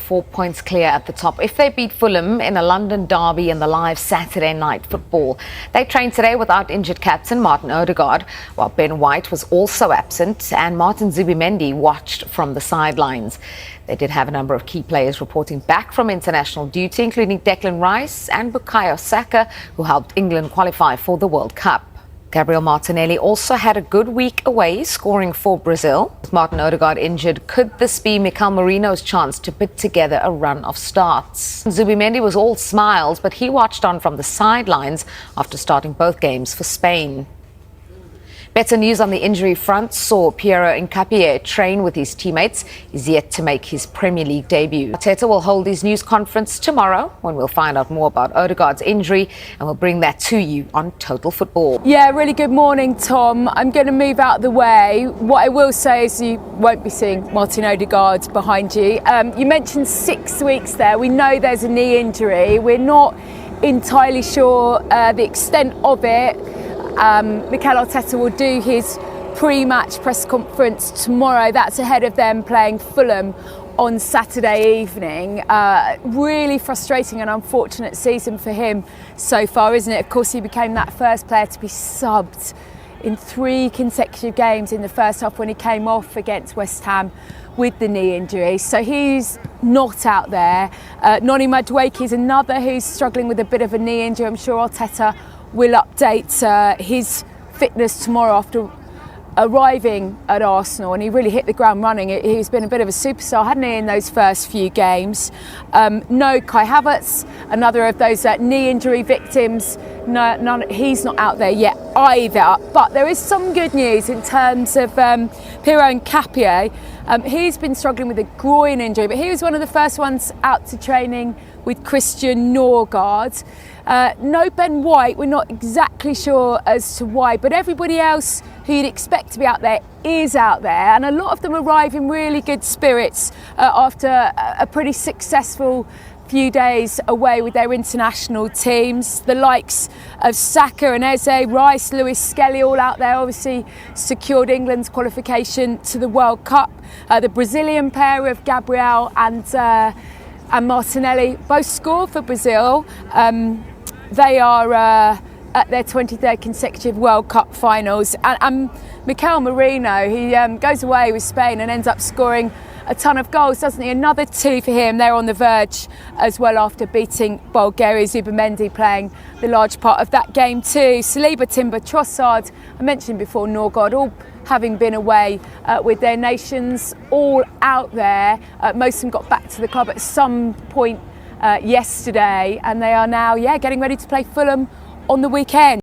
4 points clear at the top if they beat Fulham in a London derby in the live Saturday night football. They trained today without injured captain Martin Odegaard, while Ben White was also absent and Martin Zubimendi watched from the sidelines. They did have a number of key players reporting back from international duty, including Declan Rice and Bukayo Saka, who helped England qualify for the World Cup. Gabriel Martinelli also had a good week away, scoring for Brazil. With Martin Odegaard injured, could this be Mikel Marino's chance to put together a run of starts? Zubimendi was all smiles, but he watched on from the sidelines after starting both games for Spain. Better news on the injury front saw Piero Hincapié train with his teammates. He's yet to make his Premier League debut. Arteta will hold his news conference tomorrow when we'll find out more about Odegaard's injury, and we'll bring that to you on Total Football. Yeah, really good morning, Tom. I'm going to move out of the way. What I will say is you won't be seeing Martin Odegaard behind you. You mentioned 6 weeks there. We know there's a knee injury. We're not entirely sure the extent of it. Mikel Arteta will do his pre-match press conference tomorrow. That's ahead of them playing Fulham on Saturday evening. Really frustrating and unfortunate season for him so far, isn't it? Of course, he became that first player to be subbed in 3 consecutive games in the first half when he came off against West Ham with the knee injury. So he's not out there. Noni Madueke is another who's struggling with a bit of a knee injury. I'm sure Arteta will update his fitness tomorrow after arriving at Arsenal, and he really hit the ground running. He's been a bit of a superstar, hadn't he, in those first few games. No Kai Havertz, another of those knee injury victims. He's not out there yet either. But there is some good news in terms of Piero Hincapié. He's been struggling with a groin injury, but he was one of the first ones out to training with Christian Norgard. No Ben White, we're not exactly sure as to why, but everybody else who you'd expect to be out there is out there, and a lot of them arrive in really good spirits after a pretty successful few days away with their international teams. The likes of Saka and Eze, Rice, Lewis Skelly, all out there, obviously secured England's qualification to the World Cup. The Brazilian pair of Gabriel and Martinelli both scored for Brazil. They are at their 23rd consecutive World Cup finals. And Mikel Marino, he goes away with Spain and ends up scoring a ton of goals, doesn't he? Another 2 for him. They're on the verge as well after beating Bulgaria. Zubimendi playing the large part of that game too. Saliba, Timber, Trossard, I mentioned before, Norgard, all having been away with their nations, all out there. Most of them got back to the club at some point yesterday, and they are now, getting ready to play Fulham on the weekend.